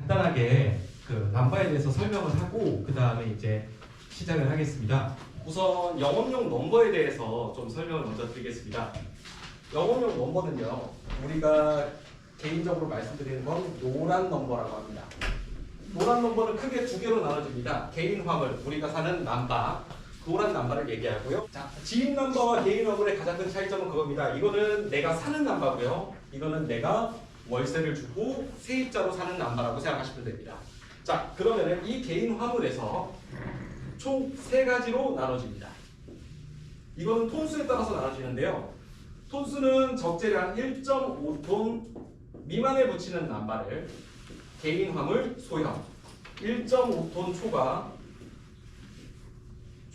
간단하게 그 남바에 대해서 설명을 하고 그 다음에 이제 시작을 하겠습니다. 우선 영업용 넘버에 대해서 좀 설명을 먼저 드리겠습니다. 영업용 넘버는요, 우리가 개인적으로 말씀드리는 건 노란 넘버라고 합니다. 노란 넘버는 크게 두 개로 나눠집니다. 개인 화물, 우리가 사는 남바, 노란 남바를 얘기하고요. 자, 지인 남바와 개인 화물의 가장 큰 차이점은 그겁니다. 이거는 내가 사는 남바고요. 이거는 내가 월세를 주고 세입자로 사는 남바라고 생각하시면 됩니다. 자, 그러면은 이 개인 화물에서 총 세 가지로 나눠집니다. 이거는 톤수에 따라서 나눠지는데요. 톤수는 적재량 1.5톤 미만에 붙이는 남바를 개인 화물 소형, 1.5톤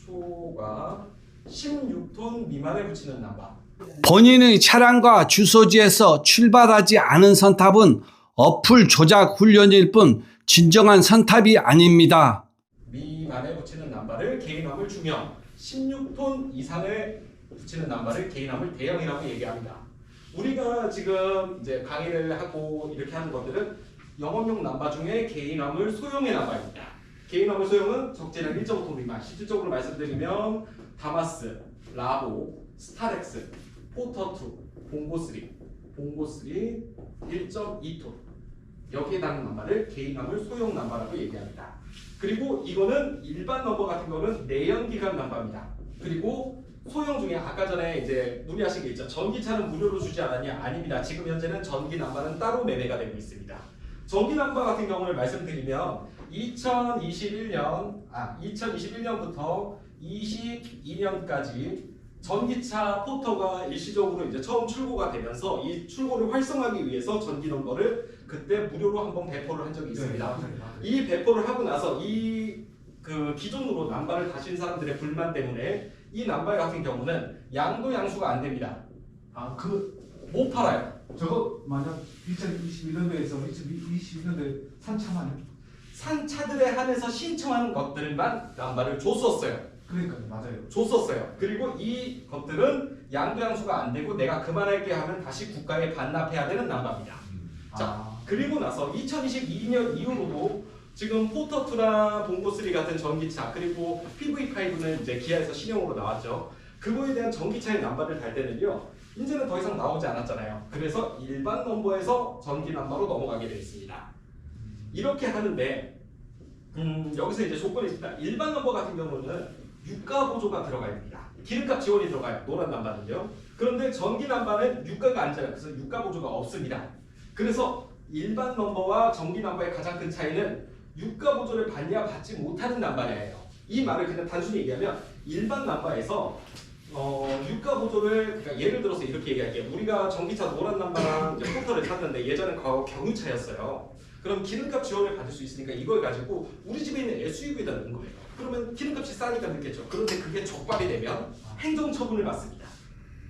초과 16톤 미만에 붙이는 남바. 본인의 차량과 주소지에서 출발하지 않은 선탑은 어플 조작 훈련일 뿐 진정한 선탑이 아닙니다. 미만에 붙이는 남바를 개인 화물 중형, 16톤 이상에 붙이는 남바를 개인 화물 대형이라고 얘기합니다. 우리가 지금 이제 강의를 하고 이렇게 하는 것들은 영업용 남바 중에 개인 화물 소형의 남바입니다. 개인 화물 소형은 적재량 1.5톤 미만, 실질적으로 말씀드리면 다마스, 라보, 스타렉스, 포터2, 봉고3, 1.2톤 여기에 달하는 남바를 개인 화물 소형 남바라고 얘기합니다. 그리고 이거는 일반 넘버 같은 거는 내연기관 남바입니다. 그리고 소형 중에 아까 전에 이제 문의하신 게 있죠. 전기차는 무료로 주지 않았냐? 아닙니다. 지금 현재는 전기 남바는 따로 매매가 되고 있습니다. 전기 남바 같은 경우를 말씀드리면 2021년부터 22년까지 전기차 포터가 일시적으로 이제 처음 출고가 되면서 이 출고를 활성화하기 위해서 전기 넘버를 그때 무료로 한번 배포를 한 적이 있습니다. 이 배포를 하고 나서 그 기존으로 남바를 다신 사람들의 불만 때문에 이 남바 같은 경우는 양도 양수가 안 됩니다. 못 팔아요. 저거 만약 2021년도에서 2022년도에 산 차만요? 산 차들에 한해서 신청한 것들만 남바를 줬었어요. 그러니까 맞아요. 줬었어요. 그리고 이 것들은 양도 양수가 안 되고 내가 그만할게 하면 다시 국가에 반납해야 되는 남바입니다. 자, 그리고 나서 2022년 이후로도 지금 포터2나 봉고3 같은 전기차 그리고 PV5는 이제 기아에서 신형으로 나왔죠. 그거에 대한 전기차의 남바를 달 때는요, 이제는 더 이상 나오지 않았잖아요. 그래서 일반 넘버에서 전기 남바로 넘어가게 되어 있습니다. 이렇게 하는데 여기서 이제 조건이 있습니다. 일반 넘버 같은 경우는 유가 보조가 들어가야 됩니다. 기름값 지원이 들어가요. 노란 남바는요. 그런데 전기 남바는 유가가 안 들어가요. 그래서 유가 보조가 없습니다. 그래서 일반 넘버와 전기 남바의 가장 큰 차이는 유가 보조를 받냐 받지 못하는 남바냐예요. 이 말을 그냥 단순히 얘기하면 일반 남바에서 유가 보조를, 그러니까 예를 들어서 이렇게 얘기할게요. 우리가 전기차 노란 남바랑 이제 포터를 샀는데 예전엔 경유차였어요. 그럼 기름값 지원을 받을 수 있으니까 이걸 가지고 우리 집에 있는 SUV에다 넣은 거예요. 그러면 기름값이 싸니까 넣겠죠. 그런데 그게 적발이 되면 행정처분을 받습니다.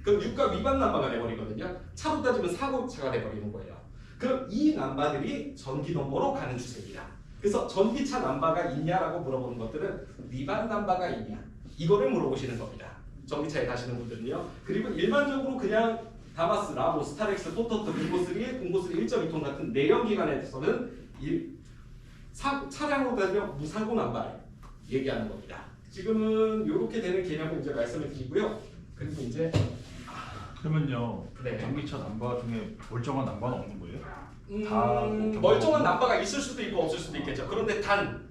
그럼 유가 위반 남바가 돼버리거든요. 차로 따지면 사고차가 돼버리는 거예요. 그럼 이 남바들이 전기 넘버로 가는 추세입니다. 그래서 전기차 남바가 있냐라고 물어보는 것들은 위반 남바가 있냐, 이거를 물어보시는 겁니다. 전기차에 가시는 분들은요. 그리고 일반적으로 그냥 다마스, 라보, 스타렉스, 포터2, 봉고3 1.2톤 같은 내연기관에서는 차량으로 따지면 무사고 남바를 얘기하는 겁니다. 지금은 이렇게 되는 개념을 이제 말씀을 드리고요. 그리고 이제 그러면요, 네. 전기차 남바 중에 멀쩡한 남바는 없는 거예요? 멀쩡한 남바가 있을 수도 있고 없을 수도 있겠죠. 그런데 단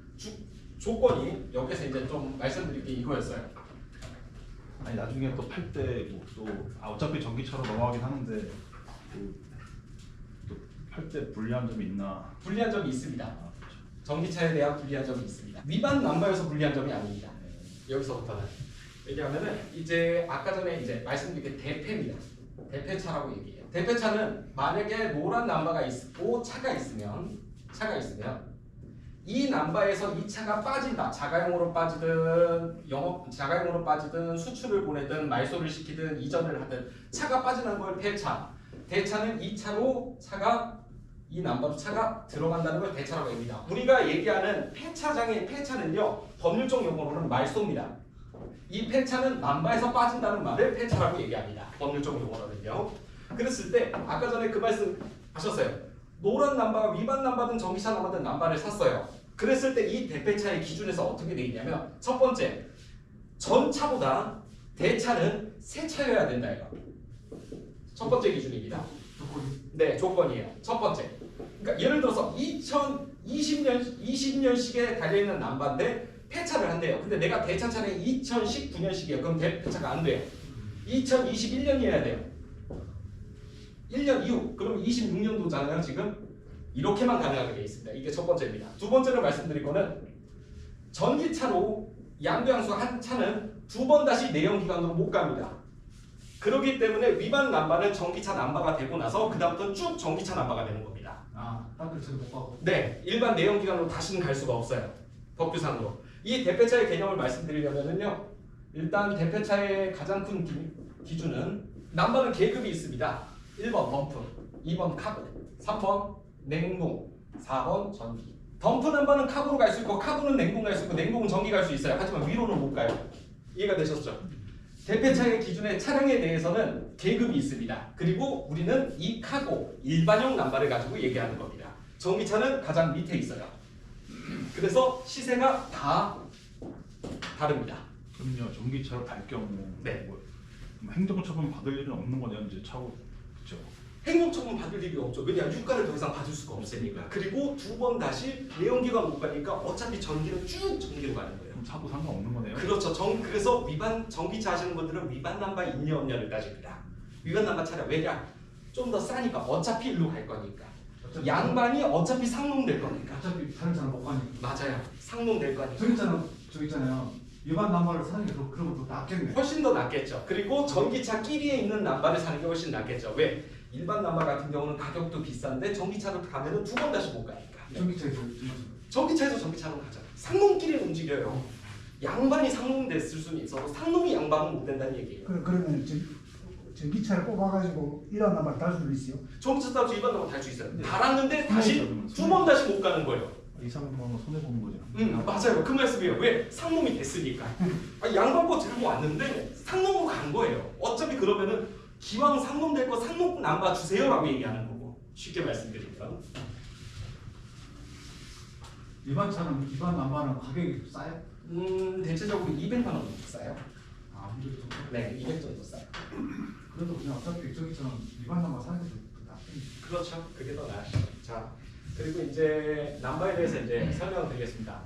조건이 여기서 이제 좀 말씀드릴 게 이거였어요. 아니 나중에 또 팔 때 또 어차피 전기차로 넘어가긴 하는데 또 팔 때 불리한 점이 있나? 불리한 점이 있습니다. 그렇죠. 전기차에 대한 불리한 점이 있습니다. 위반 남바여서 불리한 점이 아닙니다. 여기서부터는 왜냐하면은 이제 아까 전에 이제 말씀드린 게 대패입니다. 대패차라고 얘기해요. 대패차는 만약에 노란 남바가 있고 차가 있으면 이 남바에서 이 차가 빠진다. 자가용으로 빠지든 자가용으로 빠지든 수출을 보내든 말소를 시키든 이전을 하든 차가 빠지는 걸 대차. 대차는 이 차로 이 남바로 차가 들어간다는 걸 대차라고 합니다. 우리가 얘기하는 폐차는요, 법률적 용어로는 말소입니다. 이 폐차는 남바에서 빠진다는 말을 폐차라고 얘기합니다. 법률적 용어로는요. 그랬을 때 아까 전에 그 말씀 하셨어요. 노란 남바가 위반 남바든 전기차 남바든 남바를 샀어요. 그랬을 때 이 대폐차의 기준에서 어떻게 돼 있냐면 첫 번째, 전 차보다 대차는 새 차여야 된다 이거. 첫 번째 기준입니다. 네, 조건이에요. 첫 번째. 그러니까 예를 들어서 2020년식에 달려있는 남바인데 폐차를 한대요. 근데 내가 대차 차량이 2019년식이에요. 그럼 대폐차가 안 돼요. 2021년이어야 돼요. 1년 이후. 그럼 26년도잖아요, 지금. 이렇게만 가능하게 되어 있습니다. 이게 첫 번째입니다. 두 번째로 말씀드릴 거는 전기차로 양도양수 한 차는 두 번 다시 내연기관으로 못 갑니다. 그렇기 때문에 위반 남바는 전기차 남바가 되고 나서 그다음부터 쭉 전기차 남바가 되는 겁니다. 딴 데를 못 가고. 네, 일반 내연기관으로 다시는 갈 수가 없어요. 법규상으로. 이 대폐차의 개념을 말씀드리려면요, 일단 대폐차의 가장 큰 기준은 남바는 계급이 있습니다. 1번 덤프, 2번 카고, 3번 냉동, 4번 전기. 덤프 남바는 카고로 갈 수 있고 카고는 냉동 갈 수 있고 냉동은 전기 갈 수 있어요. 하지만 위로는 못 가요. 이해가 되셨죠? 대폐차의 기준의 차량에 대해서는 계급이 있습니다. 그리고 우리는 이 카고, 일반용 남바를 가지고 얘기하는 겁니다. 전기차는 가장 밑에 있어요. 그래서 시세가 다 다릅니다. 그럼요, 전기차로 갈 경우 네. 뭐 행정처분 받을 일은 없는 거네요, 이제 차고. 그렇죠. 행정처분 받을 일이 없죠. 왜냐하면 유가를 더 이상 받을 수가 없으니까. 그리고 두 번 다시 내연기관 못 가니까 어차피 전기는 쭉 전기로 가는 거예요. 그럼 사고 상관없는 거네요. 그렇죠. 그래서 전기차 하시는 분들은 위반 남바 있냐 없냐를 따집니다. 위반 남바 차량 왜냐? 좀 더 싸니까 어차피 일로 갈 거니까. 양반이 어차피 상놈될 거니까. 어차피 다른 차는 못 가니까. 맞아요. 상놈될 거니까. 전기차는 저 있잖아요. 일반 남바를 사는 게 그런 것도 낫겠네. 훨씬 더 낫겠죠. 그리고 전기차끼리에 있는 남바를 사는 게 훨씬 낫겠죠. 왜? 일반 남바 같은 경우는 가격도 비싼데 전기차로 가면은 두 번 다시 못 가니까. 전기차에서 전기차에서 전기차로 가죠. 상놈끼리 움직여요. 양반이 상놈 됐을 수는 있어도 상놈이 양반은 못 된다는 얘기예요. 그러면 전기차를 뽑아가지고 이런 남발 달 수도 있어요. 전기차 따로 일반 남바 달수 있어요. 달았는데 다시 두 번 다시 못 가는 거예요. 2, 3만 원 손해 보는 거죠. 맞아요. 그 말씀이에요. 왜? 상놈이 됐으니까. 양반 거 들고 왔는데 상놈으로 간 거예요. 어차피 그러면은 기왕 상놈 될 거 상놈 남바 주세요라고 얘기하는 거고. 쉽게 말씀드리면. 일반 남바는 가격이 싸요? 대체적으로 200만 원 정도 싸요. 이거 좀. 네, 200 정도 싸요. 그래도 그냥 어차피 전기차는 일반 남바 사는 게 더 낫겠네. 그렇죠. 그게 더 나으시죠. 자, 그리고 이제 남바에 대해서 이제 설명을 드리겠습니다.